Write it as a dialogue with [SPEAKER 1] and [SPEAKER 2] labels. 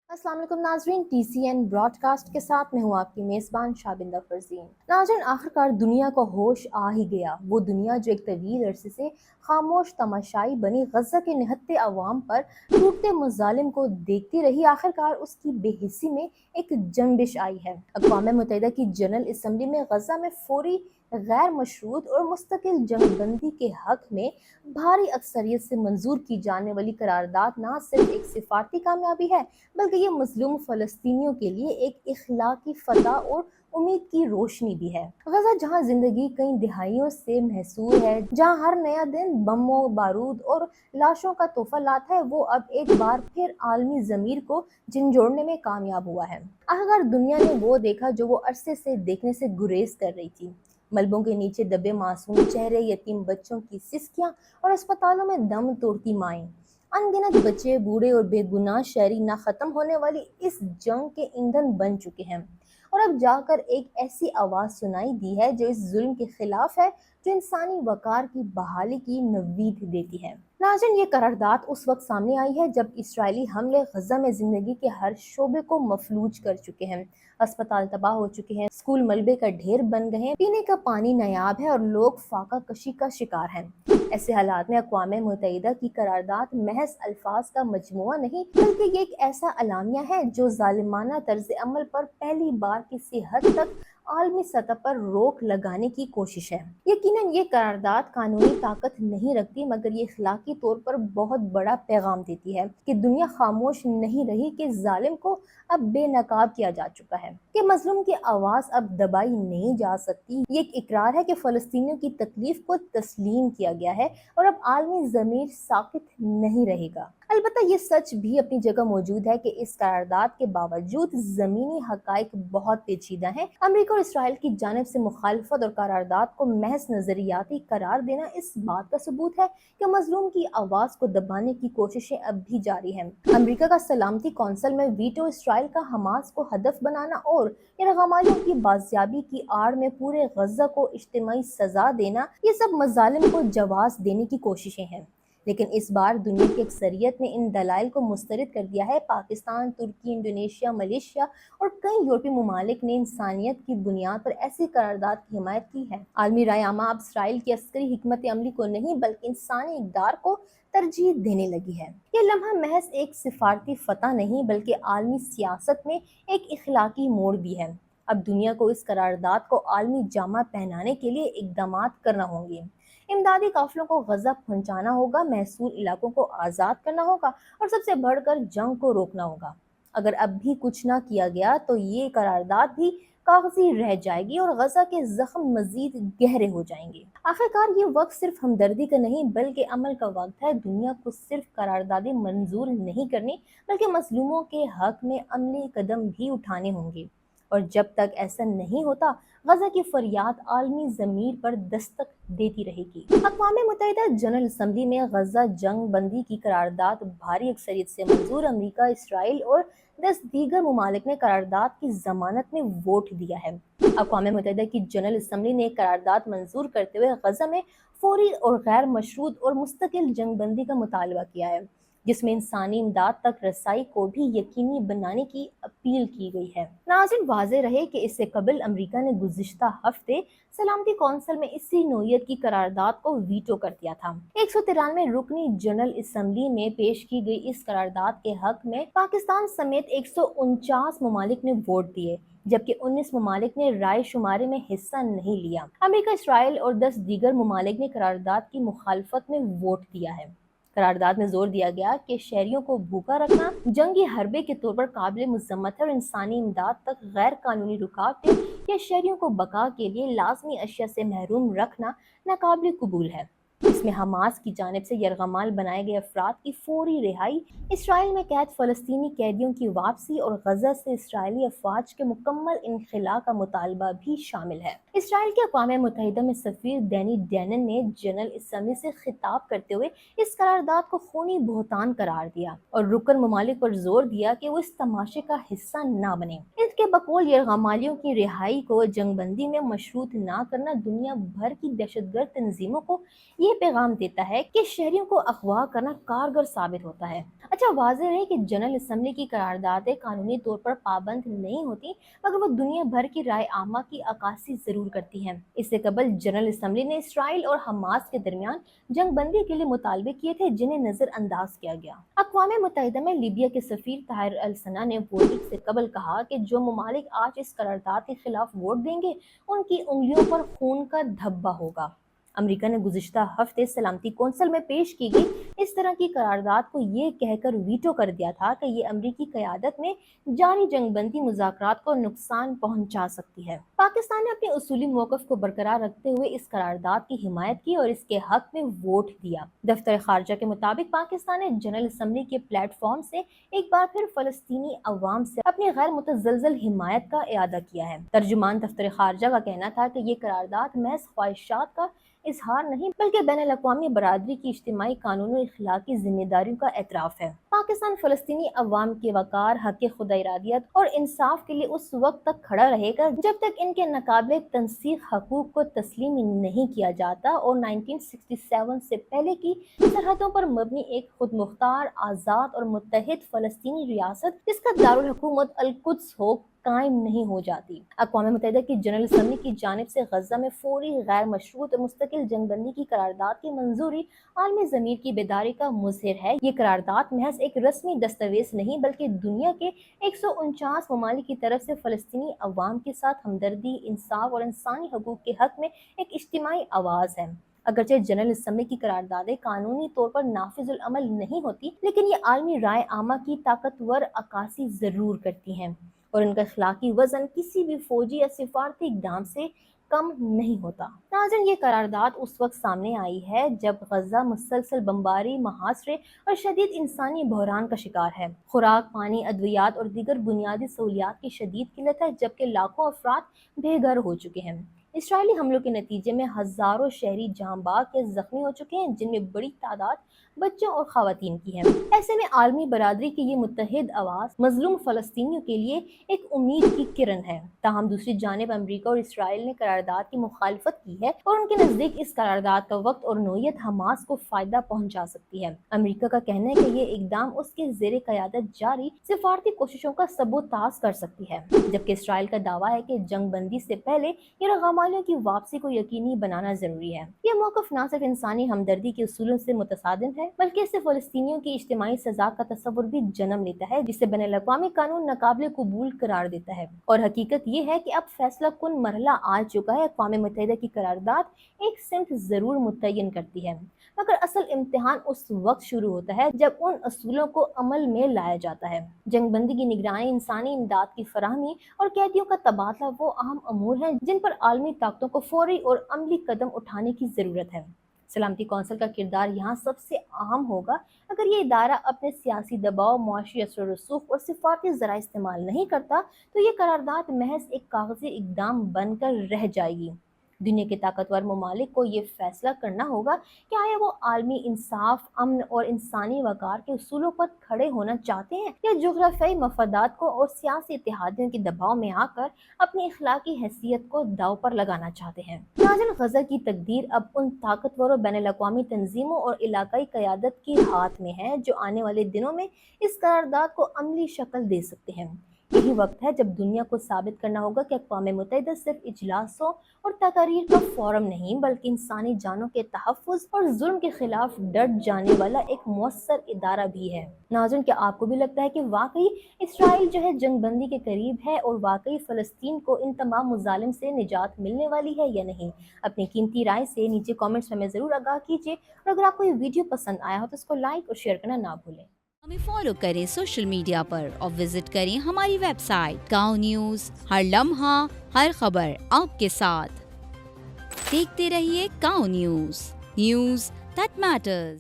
[SPEAKER 1] अस्सलाम वालेकुम नाजरीन, TCN ब्रॉडकास्ट के साथ मैं हूँ आपकी मेज़बान शाबिंदा फरजीन। नाजरीन, आखिरकार दुनिया को होश आ ही गया। वो दुनिया जो एक तवील अरसे से खामोश तमाशाई बनी गज़ा के निहत्ते अवाम पर टूटते मुजालिम को देखती रही, आखिरकार उसकी बेहिस्सी में एक जंबिश आई है। अक़वाम मुत्तहिदा की जनरल असम्बली में गज़ा में फौरी गैर मशरूत और मुस्तकिल जंगबंदी के हक में भारी अक्सरियत से मंजूर की जाने वाली करारदाद न सिर्फ एक सिफारती कामयाबी है, बल्कि ये मजलूम फ़लस्तीनियों के लिए एक इखलाकी फतह और उम्मीद की रोशनी भी है। गजा जहाँ जिंदगी कई दिहाइयों से महसूर है, जहाँ हर नया दिन बमों, बारूद और लाशों का तोहफा लाता है, वो अब एक बार फिर आलमी ज़मीर को झंझोड़ने में कामयाब हुआ है। आखिरकार दुनिया ने वो देखा जो वो अरसे से देखने से गुरेज कर रही थी। मलबों के नीचे दबे मासूम चेहरे, यतीम बच्चों की सिसकियां और अस्पतालों में दम तोड़ती माएं। अनगिनत बच्चे, बूढ़े और बेगुनाह शहरी ना खत्म होने वाली इस जंग के ईंधन बन चुके हैं, और अब जाकर एक ऐसी आवाज सुनाई दी है जो इस जुल्म के खिलाफ है, जो इंसानी वकार की बहाली की नवीद देती है। नाज़रीन, ये करारदाद उस वक्त सामने आई है जब इसराइली हमले गजा में जिंदगी के हर शोबे को मफलूज कर चुके हैं। अस्पताल तबाह हो चुके हैं, स्कूल मलबे का ढेर बन गए हैं, पीने का पानी नायाब है और लोग फाका कशी का शिकार हैं। ऐसे हालात में अक़वाम मुत्तहिदा की करारदाद महज अल्फाज का मजमुआ नहीं, बल्कि ये एक ऐसा अलामिया है जो जालिमाना तर्ज अमल पर पहली बार किसी हद तक आलमी सतह पर रोक लगाने की कोशिश है। यकीनन ये करारदाद कानूनी ताकत नहीं रखती, मगर ये इखलाकी तौर पर बहुत बड़ा पैगाम देती है कि दुनिया खामोश नहीं रही, कि जालिम को अब बेनकाब किया जा चुका है, कि मजलूम की आवाज़ अब दबाई नहीं जा सकती। ये एक इकरार है कि फ़लस्तीनियों की तकलीफ को तस्लीम किया गया है और अब आलमी ज़मीर साकित नहीं रहेगा। अलबत्ता ये सच भी अपनी जगह मौजूद है कि इस करारदाद के बावजूद ज़मीनी हक़ाइक़ बहुत पेचीदा हैं। अमेरिका और इसराइल की जानिब से मुखालफत और करारदाद को महज नज़रियाती करार देना इस बात का सबूत है कि मजलूम की आवाज़ को दबाने की कोशिशें अब भी जारी हैं। अमेरिका का सलामती कौंसिल में वीटो, इसराइल का हमास को हदफ बनाना और यरगमालियों की बाजियाबी की आड़ में पूरे गजा को इज्तिमाई सजा देना, ये सब मजालिम को जवाब देने की कोशिशें हैं। लेकिन इस बार दुनिया की अक्सरियत ने इन दलाइल को मुस्तरद कर दिया है। पाकिस्तान, तुर्की, इंडोनेशिया, मलेशिया और कई यूरोपीय ममालिक ने इंसानियत की बुनियाद पर ऐसी करारदाद की हिमायत की है। आलमी राय आमा अब इसराइल की अस्करी हिकमत अमली को नहीं, बल्कि इंसानी इक़दार को तरजीह देने लगी है। यह लम्हा महज एक सिफारती फतह नहीं, बल्कि आलमी सियासत में एक इखलाकी मोड़ भी है। अब दुनिया को इस करारदाद को आलमी जामा पहनाने के लिए इक़दाम करना होंगे। इमदादी काफिलों को गजा पहुंचाना होगा, महसूर इलाकों को आज़ाद करना होगा और सबसे बढ़कर जंग को रोकना होगा। अगर अब भी कुछ ना किया गया तो ये करारदाद भी कागजी रह जाएगी और गजा के जख्म मजीद गहरे हो जाएंगे। आखिरकार ये वक्त सिर्फ हमदर्दी का नहीं, बल्कि अमल का वक्त है। दुनिया को सिर्फ करारदादें मंजूर नहीं करनी, बल्कि मजलूमों के हक में अमली कदम भी उठाने होंगे। और जब तक ऐसा नहीं होता, गजा की फरियाद आलमी ज़मीर पर दस्तक देती रहेगी। अक़वाम मुत्तहिदा जनरल असम्बली में गजा जंग बंदी की करारदाद भारी अक्सरियत से मंजूर। अमेरिका, इसराइल और 10 दीगर ममालिक ने करारदाद की जमानत में वोट दिया है। अक़वाम मुत्तहिदा की जनरल असम्बली ने करारदाद मंजूर करते हुए गजा में फौरी और गैर मशरूत और मुस्तकिल जंग बंदी का मुतालबा किया है, जिसमें इंसानी इमदाद तक रसाई को भी यकीनी बनाने की अपील की गई है। नाज़रीन, वाज़ेह रहे कि इससे कबल अमेरिका ने गुज़िश्ता हफ्ते सलामती कौंसिल में इसी नौयत की करारदाद को वीटो कर दिया था। 193 रुकनी जनरल असम्बली में पेश की गई इस करारदाद के हक में पाकिस्तान समेत 149 ममालिक ने वोट दिए, जबकि 19 ममालिक ने राय शुमारे में हिस्सा नहीं लिया। अमेरिका, इसराइल और 10 दीगर ममालिक ने करारदाद की मुखालफत में वोट दिया है। करारदाद में जोर दिया गया कि शहरियों को भूखा रखना जंगी हरबे के तौर पर काबिल मुज़म्मत है और इंसानी इमदाद तक गैर कानूनी रुकावटें या शहरियों को बका के लिए लाजमी अशिया से महरूम रखना नाकाबिल कबूल है। इसमें हमास की जानिब से यरगमाल बनाए गए अफराद की फौरी रिहाई, इसराइल में कैद फ़लस्तीनी कैदियों की वापसी और गजा से इसराइली अफवाज के मुकम्मल इनखला का मुतालबा भी शामिल है। इसराइल के अक़वाम मुत्तहिदा में सफ़ीर डैनी डैनन ने जनरल असम्बली से खिताब करते हुए इस करारदाद को खूनी बहतान करार दिया और रुकन ममालिक पर जोर दिया कि वो इस तमाशे का हिस्सा ना बने। इस کے بقول یرغمالیوں کی رہائی کو جنگ بندی میں مشروط نہ کرنا دنیا بھر کی دہشت گرد تنظیموں کو یہ پیغام دیتا ہے کہ شہریوں کو اغوا کرنا کارگر ثابت ہوتا ہے۔ اچھا، واضح ہے کہ جنرل اسمبلی کی قراردادیں قانونی طور پر پابند نہیں ہوتی، مگر وہ دنیا بھر کی رائے عامہ کی عکاسی ضرور کرتی ہیں۔ اس سے قبل جنرل اسمبلی نے اسرائیل اور حماس کے درمیان جنگ بندی کے لیے مطالبے کیے تھے، جنہیں نظر انداز کیا گیا۔ اقوام متحدہ میں لیبیا کے سفیر طاہر السنا نے ووٹنگ سے قبل کہا کہ جو ممالک آج اس قرارداد کے خلاف ووٹ دیں گے ان کی انگلیوں پر خون کا دھبہ ہوگا۔ امریکہ نے گزشتہ ہفتے سلامتی کونسل میں پیش کی گئی اس طرح کی قرارداد کو یہ کہہ کر ویٹو کر دیا تھا کہ یہ امریکی قیادت میں جاری جنگ بندی مذاکرات کو نقصان پہنچا سکتی ہے۔ پاکستان نے اپنے اصولی موقف کو برقرار رکھتے ہوئے اس قرارداد کی حمایت کی اور اس کے حق میں ووٹ دیا۔ دفتر خارجہ کے مطابق پاکستان نے جنرل اسمبلی کے پلیٹ فارم سے ایک بار پھر فلسطینی عوام سے اپنی غیر متزلزل حمایت کا اعادہ کیا ہے۔ ترجمان دفتر خارجہ کا کہنا تھا کہ یہ قرارداد محض خواہشات کا اظہار نہیں بلکہ بین الاقوامی برادری کی اجتماعی قانون و اخلاقی ذمہ داریوں کا اعتراف ہے۔ پاکستان فلسطینی عوام کے وقار، حق خود ارادیت اور انصاف کے لیے اس وقت تک کھڑا رہے گا جب تک ان کے ناقابل تنسیق حقوق کو تسلیم نہیں کیا جاتا اور 1967 سے پہلے کی سرحدوں پر مبنی ایک خود مختار، آزاد اور متحد فلسطینی ریاست جس کا دارالحکومت القدس ہو قائم نہیں ہو جاتی۔ اقوام متحدہ کی جنرل اسمبلی کی جانب سے غزہ میں فوری، غیر مشروط اور مستقل جنگ بندی کی قرارداد کی منظوری عالمی ضمیر کی بیداری کا مظہر ہے۔ یہ قرارداد محض ایک رسمی دستاویز نہیں بلکہ دنیا کے 149 ممالک کی طرف سے فلسطینی عوام کے ساتھ ہمدردی، انصاف اور انسانی حقوق کے حق میں ایک اجتماعی آواز ہے۔ اگرچہ جنرل اسمبلی کی قراردادیں قانونی طور پر نافذ العمل نہیں ہوتی، لیکن یہ عالمی رائے عامہ کی طاقتور عکاسی ضرور کرتی ہیں اور ان کا اخلاقی وزن کسی بھی فوجی یا سفارتی اقدام سے کم نہیں ہوتا۔ ناظرین، یہ قرارداد اس وقت سامنے آئی ہے جب غزہ مسلسل بمباری، محاصرے اور شدید انسانی بحران کا شکار ہے۔ خوراک، پانی، ادویات اور دیگر بنیادی سہولیات کی شدید قلت ہے، جبکہ لاکھوں افراد بے گھر ہو چکے ہیں۔ اسرائیلی حملوں کے نتیجے میں ہزاروں شہری جاں باز یا زخمی ہو چکے ہیں، جن میں بڑی تعداد بچوں اور خواتین کی ہے۔ ایسے میں عالمی برادری کی یہ متحد آواز مظلوم فلسطینیوں کے لیے ایک امید کی کرن ہے۔ تاہم دوسری جانب امریکہ اور اسرائیل نے قرارداد کی مخالفت کی ہے اور ان کے نزدیک اس قرارداد کا وقت اور نوعیت حماس کو فائدہ پہنچا سکتی ہے۔ امریکہ کا کہنا ہے کہ یہ اقدام اس کے زیر قیادت جاری سفارتی کوششوں کا سبوتاژ کر سکتی ہے، جبکہ اسرائیل کا دعویٰ ہے کہ جنگ بندی سے پہلے یرغمالیوں کی واپسی کو یقینی بنانا ضروری ہے۔ یہ موقف نہ صرف انسانی ہمدردی کے اصولوں سے متصادم ہے بلکہ اس سے فلسطینیوں کی اجتماعی سزا کا تصور بھی جنم لیتا ہے، جسے بین الاقوامی قانون ناقابل قبول قرار دیتا ہے۔ اور حقیقت یہ ہے کہ اب فیصلہ کن مرحلہ آ چکا ہے۔ اقوام متحدہ کی قرارداد ایک سمت ضرور متعین کرتی ہے، مگر اصل امتحان اس وقت شروع ہوتا ہے جب ان اصولوں کو عمل میں لایا جاتا ہے۔ جنگ بندی کی نگرانی، انسانی امداد کی فراہمی اور قیدیوں کا تبادلہ وہ اہم امور ہیں جن پر عالمی طاقتوں کو فوری اور عملی قدم اٹھانے کی ضرورت ہے۔ سلامتی کونسل کا کردار یہاں سب سے اہم ہوگا۔ اگر یہ ادارہ اپنے سیاسی دباؤ، معاشی اثر و رسوخ اور سفارتی ذرائع استعمال نہیں کرتا تو یہ قرارداد محض ایک کاغذی اقدام بن کر رہ جائے گی۔ دنیا کے طاقتور ممالک کو یہ فیصلہ کرنا ہوگا کہ آیا وہ عالمی انصاف، امن اور انسانی وقار کے اصولوں پر کھڑے ہونا چاہتے ہیں یا جغرافیائی مفادات کو اور سیاسی اتحادیوں کے دباؤ میں آ کر اپنی اخلاقی حیثیت کو داؤ پر لگانا چاہتے ہیں۔ ناظرین، غزہ کی تقدیر اب ان طاقتور بین الاقوامی تنظیموں اور علاقائی قیادت کے ہاتھ میں ہے جو آنے والے دنوں میں اس قرارداد کو عملی شکل دے سکتے ہیں۔ یہی وقت ہے جب دنیا کو ثابت کرنا ہوگا کہ اقوام متحدہ صرف اجلاسوں اور تقاریر کا فورم نہیں بلکہ انسانی جانوں کے تحفظ اور ظلم کے خلاف ڈٹ جانے والا ایک مؤثر ادارہ بھی ہے۔ ناظرین، کیا آپ کو بھی لگتا ہے کہ واقعی اسرائیل جو ہے جنگ بندی کے قریب ہے اور واقعی فلسطین کو ان تمام مظالم سے نجات ملنے والی ہے یا نہیں؟ اپنی قیمتی رائے سے نیچے کامنٹس میں ہمیں ضرور آگاہ کیجیے اور اگر آپ کو یہ ویڈیو پسند آیا ہو تو اس کو لائک اور شیئر کرنا نہ بھولیں۔
[SPEAKER 2] ہمیں فالو کریں سوشل میڈیا پر اور وزٹ کریں ہماری ویب سائٹ گاؤں نیوز، ہر لمحہ ہر خبر آپ کے ساتھ۔ دیکھتے رہیے گاؤں نیوز، نیوز دیٹ میٹرز۔